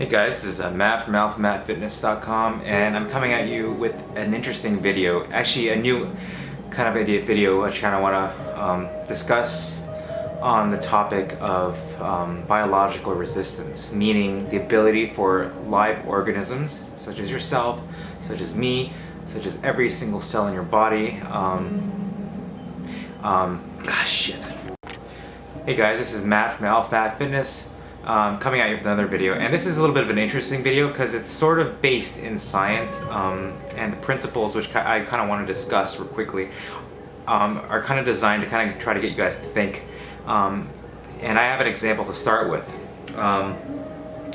Guys, this is Matt from alphamatfitness.com, and I'm coming at you with an interesting video. Actually, a new kind of video I want to discuss on the topic of biological resistance, meaning the ability for live organisms, such as yourself, such as me, such as every single cell in your body. Hey guys, this is Matt from Alpha Fitness. Coming at you with another video, and this is a little bit of an interesting video because it's sort of based in science, and the principles which I kind of want to discuss real quickly are kind of designed to kind of try to get you guys to think, and I have an example to start with.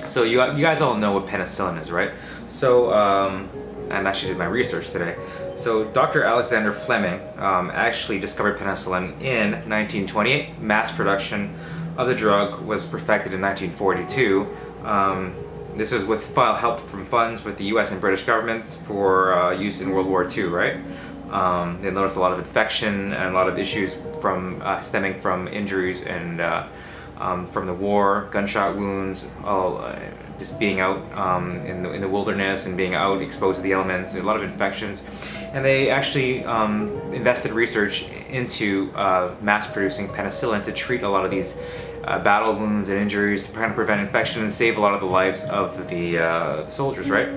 So you guys all know what penicillin is, right? So I actually did my research today. So Dr. Alexander Fleming actually discovered penicillin in 1928. Mass production of the drug was perfected in 1942. This was with help from funds with the US and British governments for use in World War II, right? They noticed a lot of infection and a lot of issues from stemming from injuries and from the war, gunshot wounds, just being out in the wilderness and being out exposed to the elements, a lot of infections. And they actually invested research into mass-producing penicillin to treat a lot of these battle wounds and injuries, to kind of prevent infection and save a lot of the lives of the soldiers, right?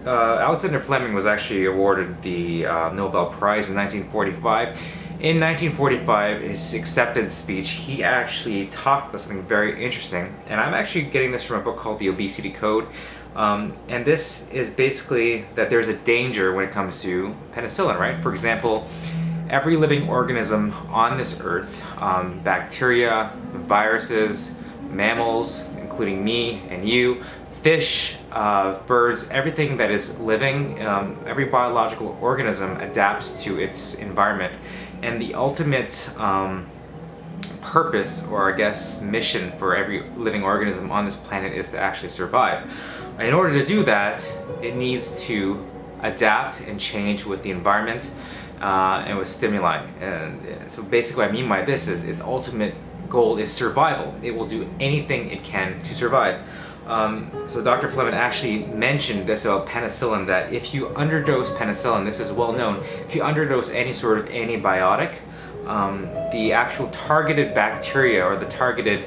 Alexander Fleming was actually awarded the Nobel Prize in 1945. In 1945, his acceptance speech, he actually talked about something very interesting, and I'm actually getting this from a book called The Obesity Code, and this is basically that there's a danger when it comes to penicillin, right? For example, every living organism on this earth, bacteria, viruses, mammals, including me and you, fish, birds, everything that is living, every biological organism adapts to its environment. And the ultimate purpose, or I guess mission, for every living organism on this planet is to actually survive. In order to do that, it needs to adapt and change with the environment and with stimuli. And so basically what I mean by this is its ultimate goal is survival. It will do anything it can to survive. So Dr. Fleming actually mentioned this about penicillin, that if you underdose penicillin, this is well known, if you underdose any sort of antibiotic, the actual targeted bacteria or the targeted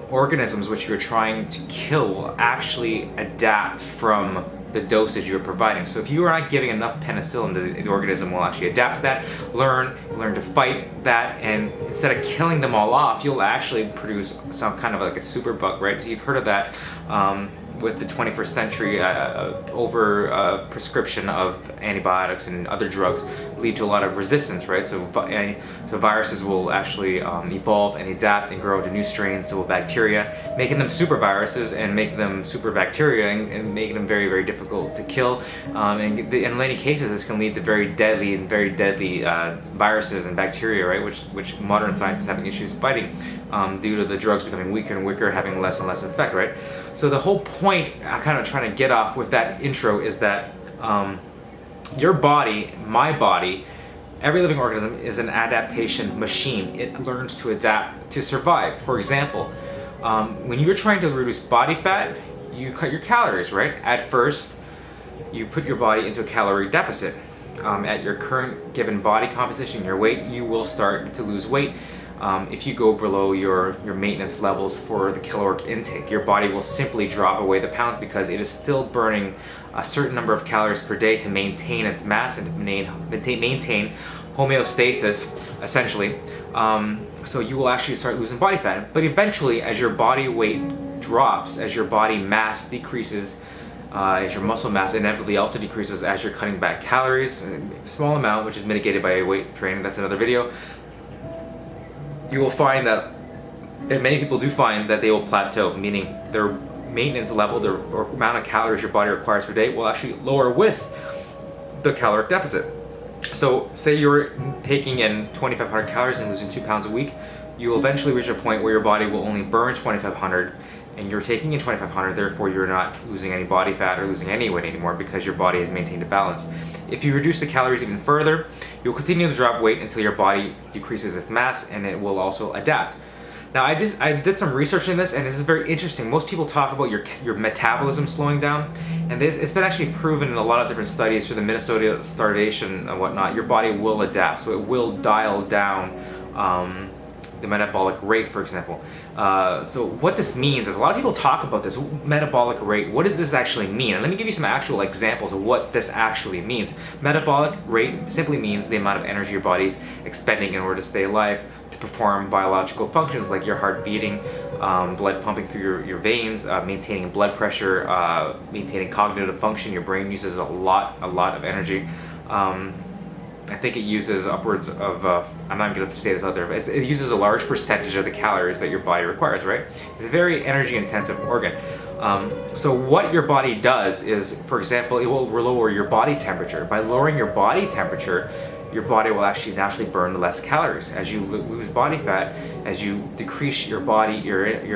organisms which you're trying to kill will actually adapt from the dosage you're providing. So if you are not giving enough penicillin, the organism will actually adapt to that, learn to fight that, and instead of killing them all off, you'll actually produce some kind of like a super bug, right? So you've heard of that with the 21st century over prescription of antibiotics and other drugs lead to a lot of resistance, right? So viruses will actually evolve and adapt and grow into new strains to bacteria, making them super viruses and making them super bacteria and making them very, very difficult to kill. And in many cases, this can lead to very deadly viruses and bacteria, right? Which modern science is having issues fighting due to the drugs becoming weaker and weaker, having less and less effect, right? So the whole point I'm kind of trying to get off with that intro is that your body, my body, every living organism is an adaptation machine. It learns to adapt to survive. For example, when you're trying to reduce body fat, you cut your calories, right? At first, you put your body into a calorie deficit. At your current given body composition, your weight, you will start to lose weight. If you go below your maintenance levels for the caloric intake, your body will simply drop away the pounds because it is still burning a certain number of calories per day to maintain its mass and to maintain homeostasis, essentially. So you will actually start losing body fat. But eventually, as your body weight drops, as your body mass decreases, as your muscle mass inevitably also decreases as you're cutting back calories, a small amount, which is mitigated by weight training, that's another video, you will find that, and many people do find that they will plateau, meaning their maintenance level, the amount of calories your body requires per day will actually lower with the caloric deficit. So say you're taking in 2,500 calories and losing 2 pounds a week, you will eventually reach a point where your body will only burn 2,500, and you're taking in 2,500, therefore you're not losing any body fat or losing any weight anymore because your body has maintained a balance. If you reduce the calories even further, you'll continue to drop weight until your body decreases its mass, and it will also adapt. Now I did some research in this, and this is very interesting. Most people talk about your metabolism slowing down, and it's been actually proven in a lot of different studies through the Minnesota starvation and whatnot. Your body will adapt, so it will dial down the metabolic rate, for example. So what this means is, a lot of people talk about this metabolic rate. What does this actually mean? And let me give you some actual examples of what this actually means. Metabolic rate simply means the amount of energy your body's expending in order to stay alive, to perform biological functions like your heart beating, blood pumping through your veins, maintaining blood pressure, maintaining cognitive function. Your brain uses a lot of energy. I think it uses upwards of, I'm not going to say this out there, but it uses a large percentage of the calories that your body requires, right? It's a very energy intensive organ. So what your body does is, for example, it will lower your body temperature. By lowering your body temperature, your body will actually naturally burn less calories. As you lose body fat, as you decrease your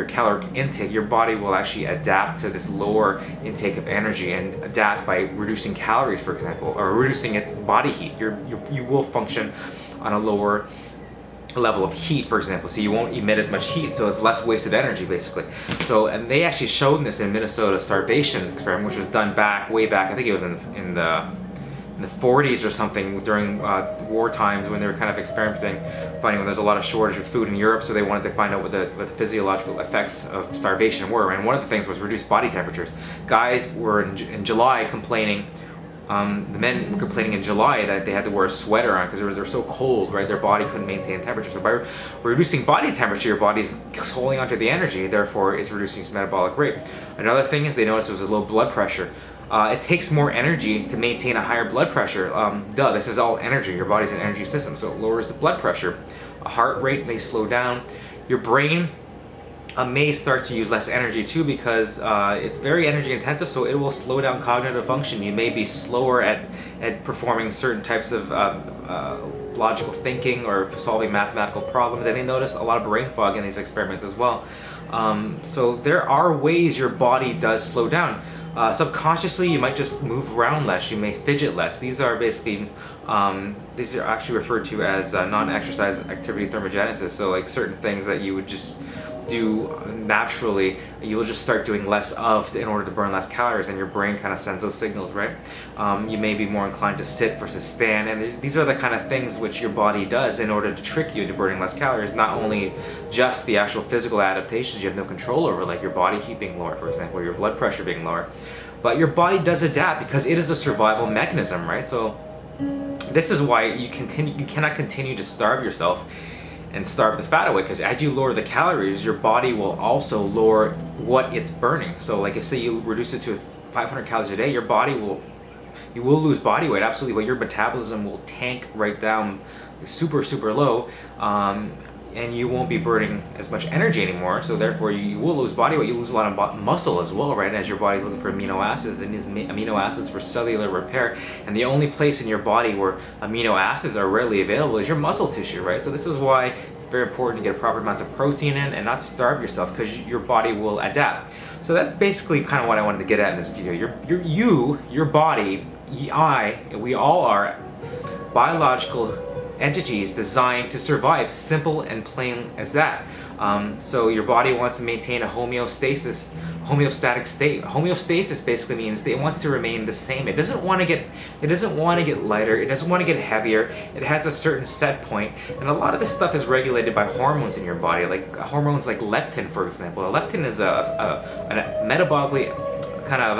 caloric intake, your body will actually adapt to this lower intake of energy and adapt by reducing calories, for example, or reducing its body heat. You will function on a lower level of heat, for example, so you won't emit as much heat, so it's less wasted energy, basically. So, and they actually showed this in Minnesota starvation experiment, which was done way back, I think it was in the 40s or something, during war times, when they were kind of experimenting, finding when there's a lot of shortage of food in Europe, so they wanted to find out what the physiological effects of starvation were. And one of the things was reduced body temperatures. Guys were in July complaining, the men were complaining in July that they had to wear a sweater on because they were so cold, right? Their body couldn't maintain temperature. So by reducing body temperature, your body's holding onto the energy, therefore it's reducing its metabolic rate. Another thing is they noticed there was a low blood pressure. It takes more energy to maintain a higher blood pressure. This is all energy. Your body's an energy system, so it lowers the blood pressure. A heart rate may slow down. Your brain may start to use less energy too, because it's very energy intensive, so it will slow down cognitive function. You may be slower at performing certain types of logical thinking or solving mathematical problems. And they noticed a lot of brain fog in these experiments as well. So there are ways your body does slow down. Subconsciously, you might just move around less. You may fidget less. These are basically, these are actually referred to as non-exercise activity thermogenesis. So like certain things that you would just do naturally, you will just start doing less of in order to burn less calories, and your brain kind of sends those signals, right? You may be more inclined to sit versus stand, and these are the kind of things which your body does in order to trick you into burning less calories. Not only just the actual physical adaptations you have no control over, like your body heat being lower, for example, or your blood pressure being lower, but your body does adapt because it is a survival mechanism, right? So this is why you cannot continue to starve yourself and starve the fat away, because as you lower the calories, your body will also lower what it's burning. So like, if say you reduce it to 500 calories a day, you will lose body weight, absolutely, but your metabolism will tank right down super low, and you won't be burning as much energy anymore, so therefore you will lose body weight. You lose a lot of muscle as well, right, as your body's looking for amino acids, and these amino acids for cellular repair, and the only place in your body where amino acids are readily available is your muscle tissue, right? So this is why it's very important to get proper amounts of protein in and not starve yourself, because your body will adapt. So that's basically kind of what I wanted to get at in this video. Your body, we all are biological entities designed to survive, simple and plain as that. So your body wants to maintain a homeostatic state. Homeostasis basically means it wants to remain the same. It doesn't want to get lighter. It doesn't want to get heavier. It has a certain set point, and a lot of this stuff is regulated by hormones in your body, like hormones like leptin, for example. Leptin is a metabolically kind of,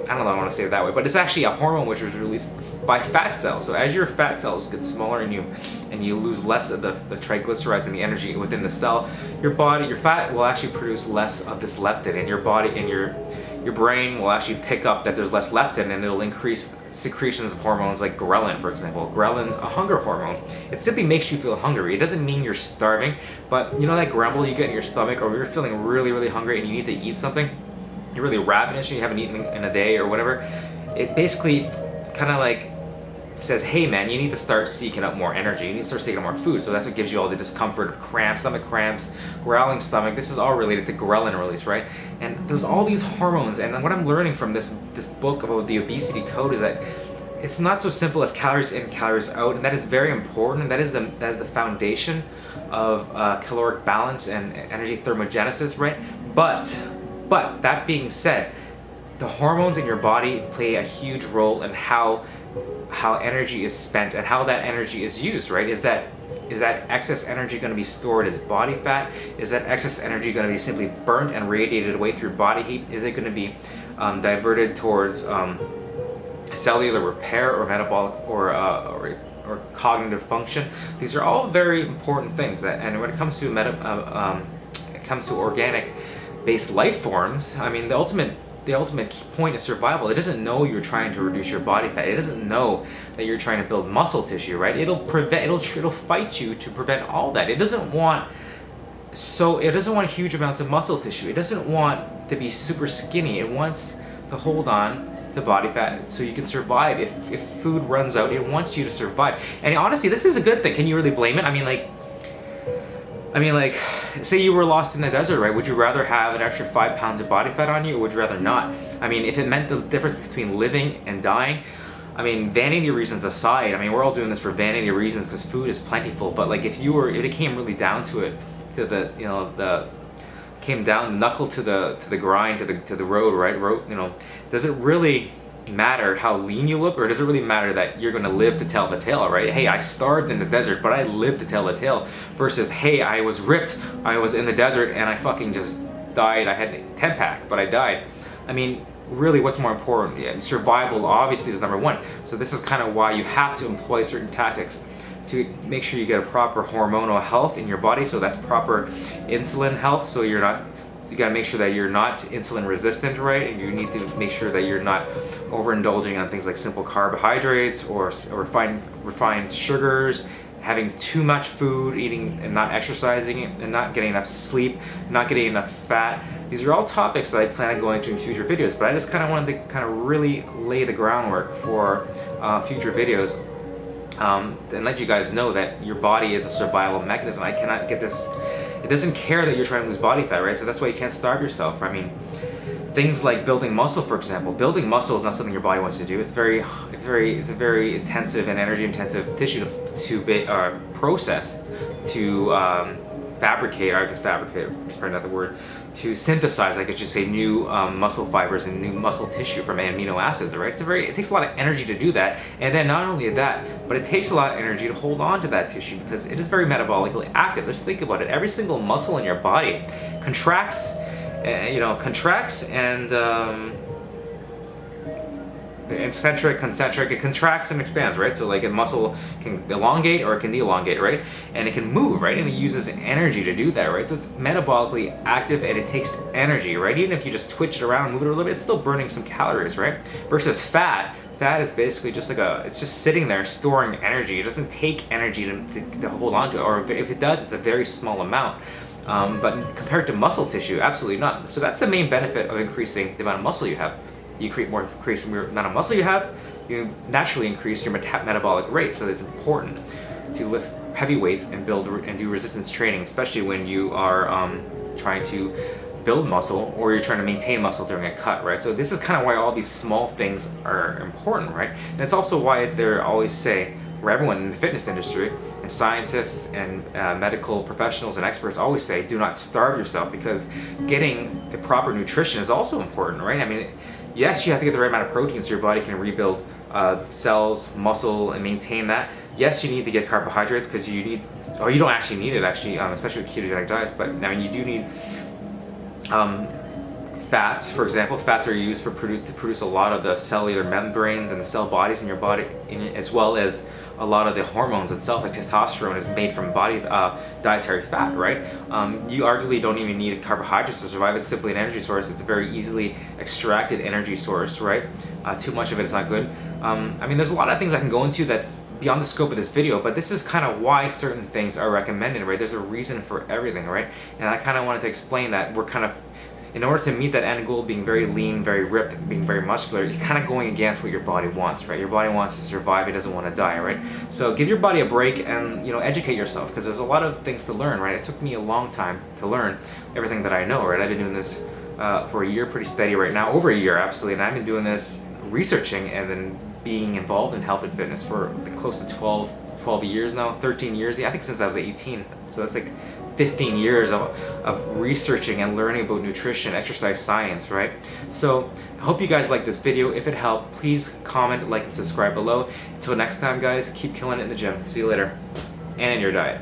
I don't know, I want to say it that way, but it's actually a hormone which was released by fat cells. So as your fat cells get smaller and you lose less of the triglycerides and the energy within the cell, your fat will actually produce less of this leptin, and your body and your brain will actually pick up that there's less leptin, and it'll increase secretions of hormones like ghrelin, for example. Ghrelin's a hunger hormone. It simply makes you feel hungry. It doesn't mean you're starving, but you know that grumble you get in your stomach, or you're feeling really hungry and you need to eat something, you're really ravenous and you haven't eaten in a day or whatever. It basically kind of like says, hey man, you need to start seeking out more energy. You need to start seeking out more food. So that's what gives you all the discomfort of cramps, stomach cramps, growling stomach. This is all related to ghrelin release, right? And there's all these hormones. And what I'm learning from this book about the Obesity Code is that it's not so simple as calories in, calories out, and that is very important, and that is the foundation of caloric balance and energy thermogenesis, right? But that being said, the hormones in your body play a huge role in how energy is spent and how that energy is used, right? Is that excess energy going to be stored as body fat? Is that excess energy going to be simply burnt and radiated away through body heat? Is it going to be diverted towards cellular repair or metabolic or cognitive function? These are all very important things. And when it comes to organic-based life forms, I mean, the ultimate point is survival. It doesn't know you're trying to reduce your body fat. It doesn't know that you're trying to build muscle tissue, right? It'll fight you to prevent all that. It doesn't want huge amounts of muscle tissue. It doesn't want to be super skinny. It wants to hold on to body fat so you can survive. If food runs out, it wants you to survive. And honestly, this is a good thing. Can you really blame it? I mean, like, say you were lost in the desert, right? Would you rather have an extra 5 pounds of body fat on you, or would you rather not? I mean, if it meant the difference between living and dying, I mean, vanity reasons aside, I mean, we're all doing this for vanity reasons because food is plentiful. But like, if it came really down to it, came down, knuckle to the grind, to the road, right? Does it really matter how lean you look, or does it really matter that you're going to live to tell the tale, right? Hey, I starved in the desert, but I lived to tell the tale, versus, hey, I was ripped, I was in the desert, and I fucking just died. I had a 10-pack, but I died. I mean, really, what's more important? Yeah, survival obviously is number one. So this is kind of why you have to employ certain tactics to make sure you get a proper hormonal health in your body. So that's proper insulin health. So you gotta make sure that you're not insulin resistant, right? And you need to make sure that you're not overindulging on things like simple carbohydrates or refined sugars, having too much food, eating and not exercising, and not getting enough sleep, not getting enough fat. These are all topics that I plan on going to in future videos, but I just kind of wanted to kind of really lay the groundwork for future videos and let you guys know that your body is a survival mechanism. I cannot get this. It doesn't care that you're trying to lose body fat, right? So that's why you can't starve yourself. I mean, things like building muscle, for example. Building muscle is not something your body wants to do. It's a very intensive and energy-intensive tissue to process, to fabricate. I guess fabricate is probably not the word. To synthesize, I could just say, new muscle fibers and new muscle tissue from amino acids, right? It takes a lot of energy to do that, and then not only that, but it takes a lot of energy to hold on to that tissue because it is very metabolically active. Let's think about it. Every single muscle in your body contracts, and eccentric, concentric, it contracts and expands, right? So like a muscle can elongate or it can elongate, right? And it can move, right? And it uses energy to do that, right? So it's metabolically active and it takes energy, right? Even if you just twitch it around, move it a little bit, it's still burning some calories, right? Versus fat. Fat is basically just it's just sitting there storing energy. It doesn't take energy to hold on to it, or if it does, it's a very small amount. But compared to muscle tissue, absolutely not. So that's the main benefit of increasing the amount of muscle you have. You increase the amount of muscle you have, you naturally increase your metabolic rate. So it's important to lift heavy weights and do resistance training, especially when you are trying to build muscle or you're trying to maintain muscle during a cut, right? So this is kind of why all these small things are important, right? And it's also why they always say, where everyone in the fitness industry and scientists and medical professionals and experts always say, do not starve yourself, because getting the proper nutrition is also important, right? I mean, yes, you have to get the right amount of protein so your body can rebuild cells, muscle, and maintain that. Yes, you need to get carbohydrates because you don't actually need it, especially with ketogenic diets, but I mean, you do need fats, for example. Fats are used to produce a lot of the cellular membranes and the cell bodies in your body, as well as a lot of the hormones itself, like testosterone, is made from dietary fat, right? You arguably don't even need carbohydrates to survive. It's simply an energy source. It's a very easily extracted energy source, right? Too much of it is not good. I mean, there's a lot of things I can go into that's beyond the scope of this video, but this is kind of why certain things are recommended, right? There's a reason for everything, right? And I kind of wanted to explain that we're kind of, in order to meet that end goal, being very lean, very ripped, being very muscular, you're kind of going against what your body wants, right? Your body wants to survive, it doesn't want to die, right? So give your body a break and, educate yourself, because there's a lot of things to learn, right? It took me a long time to learn everything that I know, right? I've been doing this for a year, pretty steady right now, over a year, absolutely, and I've been doing this, researching and then being involved in health and fitness for close to 12 years now, 13 years. Yeah, I think since I was 18. So that's like 15 years of researching and learning about nutrition, exercise science, right? So I hope you guys like this video. If it helped, please comment, like, and subscribe below. Until next time, guys, keep killing it in the gym. See you later. And in your diet.